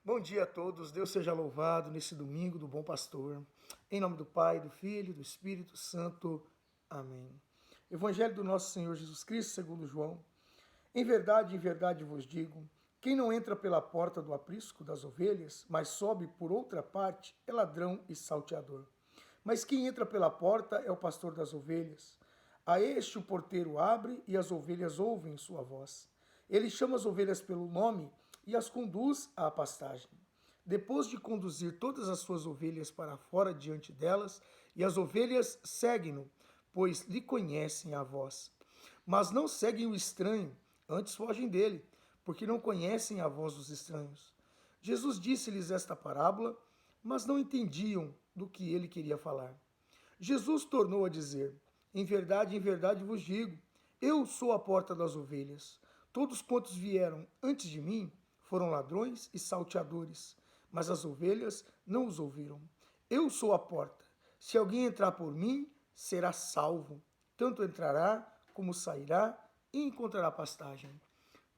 Bom dia a todos, Deus seja louvado nesse domingo do Bom Pastor. Em nome do Pai, do Filho e do Espírito Santo. Amém. Evangelho do nosso Senhor Jesus Cristo, segundo João. Em verdade vos digo, quem não entra pela porta do aprisco das ovelhas, mas sobe por outra parte, é ladrão e salteador. Mas quem entra pela porta é o pastor das ovelhas. A este o porteiro abre e as ovelhas ouvem sua voz. Ele chama as ovelhas pelo nome e as conduz à pastagem. Depois de conduzir todas as suas ovelhas para fora diante delas, e as ovelhas seguem-no, pois lhe conhecem a voz. Mas não seguem o estranho, antes fogem dele, porque não conhecem a voz dos estranhos. Jesus disse-lhes esta parábola, mas não entendiam do que ele queria falar. Jesus tornou a dizer: em verdade vos digo, eu sou a porta das ovelhas. Todos quantos vieram antes de mim foram ladrões e salteadores, mas as ovelhas não os ouviram. Eu sou a porta. Se alguém entrar por mim, será salvo. Tanto entrará como sairá e encontrará pastagem.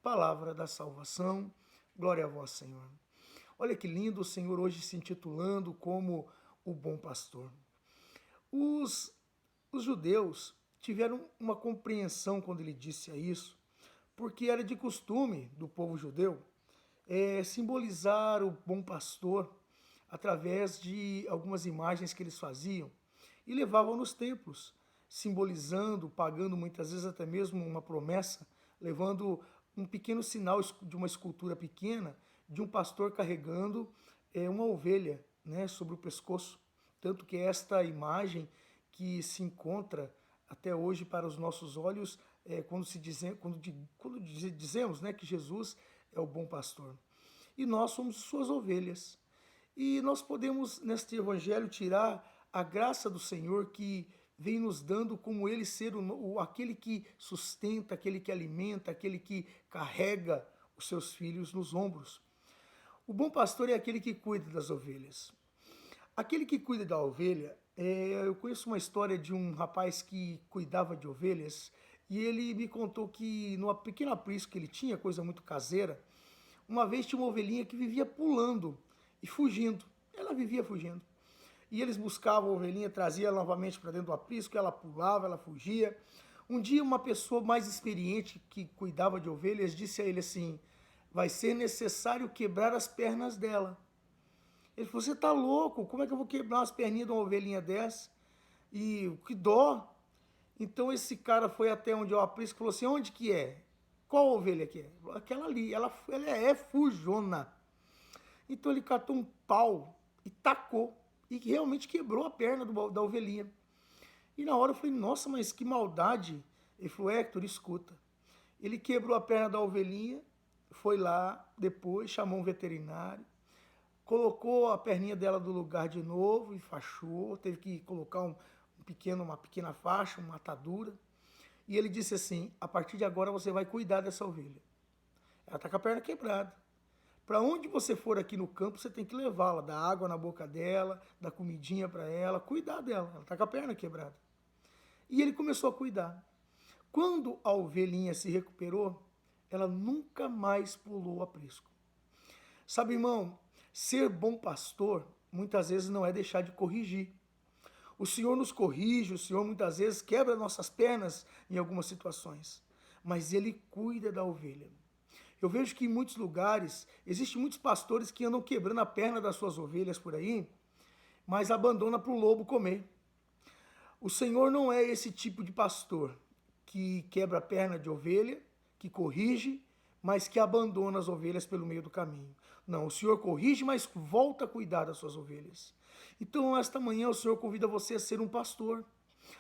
Palavra da salvação. Glória a vós, Senhor. Olha que lindo o Senhor hoje se intitulando como o bom pastor. Os judeus tiveram uma compreensão quando ele disse isso, porque era de costume do povo judeu simbolizar o bom pastor através de algumas imagens que eles faziam e levavam nos templos, simbolizando, pagando muitas vezes até mesmo uma promessa, levando um pequeno sinal de uma escultura pequena de um pastor carregando uma ovelha, né, sobre o pescoço. Tanto que esta imagem que se encontra até hoje para os nossos olhos quando dizemos, né, que Jesus é o bom pastor. E nós somos suas ovelhas. E nós podemos, neste evangelho, tirar a graça do Senhor que vem nos dando como ele ser aquele que sustenta, aquele que alimenta, aquele que carrega os seus filhos nos ombros. O bom pastor é aquele que cuida das ovelhas. Aquele que cuida da ovelha, eu conheço uma história de um rapaz que cuidava de ovelhas e ele me contou que numa pequena aprisco que ele tinha, coisa muito caseira, uma vez tinha uma ovelhinha que vivia pulando e fugindo. Ela vivia fugindo. E eles buscavam a ovelhinha, traziam ela novamente para dentro do aprisco, ela pulava, ela fugia. Um dia uma pessoa mais experiente que cuidava de ovelhas disse a ele assim: vai ser necessário quebrar as pernas dela. Ele falou: você tá louco? Como é que eu vou quebrar as perninhas de uma ovelhinha dessa? E que dó! Então esse cara foi até onde eu aprisco e falou assim: onde que é? Qual ovelha que é? Aquela ali, ela é fujona. Então ele catou um pau e tacou e realmente quebrou a perna da ovelhinha. E na hora eu falei: nossa, mas que maldade! Ele falou: Héctor, escuta. Ele quebrou a perna da ovelhinha, foi lá depois, chamou um veterinário, colocou a perninha dela do lugar de novo, enfaixou, teve que colocar uma pequena faixa, uma atadura. E ele disse assim: a partir de agora você vai cuidar dessa ovelha. Ela está com a perna quebrada. Para onde você for aqui no campo, você tem que levá-la, dar água na boca dela, dar comidinha para ela, cuidar dela. Ela está com a perna quebrada. E ele começou a cuidar. Quando a ovelhinha se recuperou, ela nunca mais pulou aprisco. Sabe, irmão, ser bom pastor muitas vezes não é deixar de corrigir. O Senhor nos corrige, o Senhor muitas vezes quebra nossas pernas em algumas situações, mas Ele cuida da ovelha. Eu vejo que em muitos lugares, existem muitos pastores que andam quebrando a perna das suas ovelhas por aí, mas abandona para o lobo comer. O Senhor não é esse tipo de pastor que quebra a perna de ovelha, que corrige, mas que abandona as ovelhas pelo meio do caminho. Não, o Senhor corrige, mas volta a cuidar das suas ovelhas. Então, esta manhã, o Senhor convida você a ser um pastor,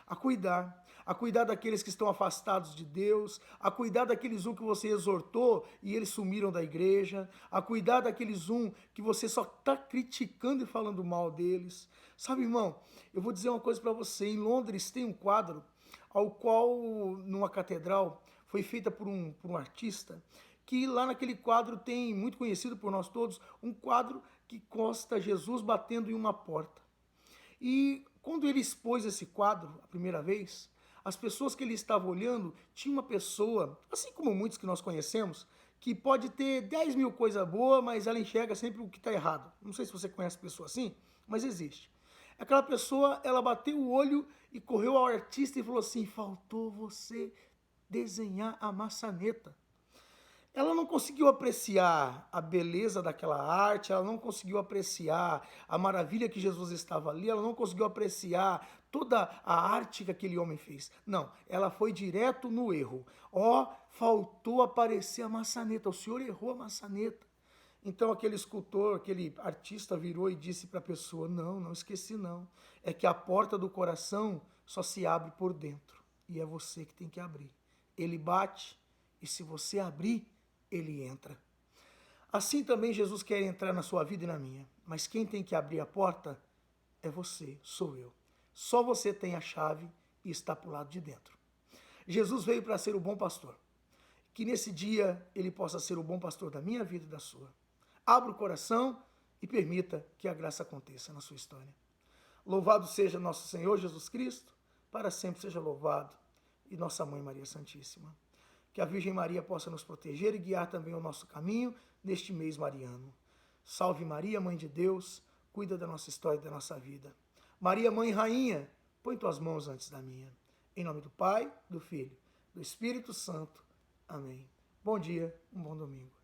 a cuidar daqueles que estão afastados de Deus, a cuidar daqueles que você exortou e eles sumiram da igreja, a cuidar daqueles que você só está criticando e falando mal deles. Sabe, irmão, eu vou dizer uma coisa para você. Em Londres tem um quadro ao qual, numa catedral, foi feita por um artista, que lá naquele quadro tem, muito conhecido por nós todos, um quadro que consta Jesus batendo em uma porta. E quando ele expôs esse quadro a primeira vez, as pessoas que ele estava olhando, tinha uma pessoa, assim como muitos que nós conhecemos, que pode ter 10 mil coisas boas, mas ela enxerga sempre o que está errado. Não sei se você conhece pessoa assim, mas existe. Aquela pessoa, ela bateu o olho e correu ao artista e falou assim: faltou você desenhar a maçaneta. Ela não conseguiu apreciar a beleza daquela arte, ela não conseguiu apreciar a maravilha que Jesus estava ali, ela não conseguiu apreciar toda a arte que aquele homem fez. Não, ela foi direto no erro. Ó, faltou aparecer a maçaneta, o senhor errou a maçaneta. Então aquele escultor, aquele artista virou e disse para a pessoa: não, não esqueci não. É que a porta do coração só se abre por dentro. E é você que tem que abrir. Ele bate, e se você abrir, ele entra. Assim também Jesus quer entrar na sua vida e na minha. Mas quem tem que abrir a porta é você, sou eu. Só você tem a chave e está para o lado de dentro. Jesus veio para ser o bom pastor. Que nesse dia ele possa ser o bom pastor da minha vida e da sua. Abra o coração e permita que a graça aconteça na sua história. Louvado seja nosso Senhor Jesus Cristo, para sempre seja louvado, e nossa Mãe Maria Santíssima. Que a Virgem Maria possa nos proteger e guiar também o nosso caminho neste mês mariano. Salve Maria, Mãe de Deus, cuida da nossa história e da nossa vida. Maria, Mãe Rainha, põe tuas mãos antes da minha. Em nome do Pai, do Filho, do Espírito Santo. Amém. Bom dia, um bom domingo.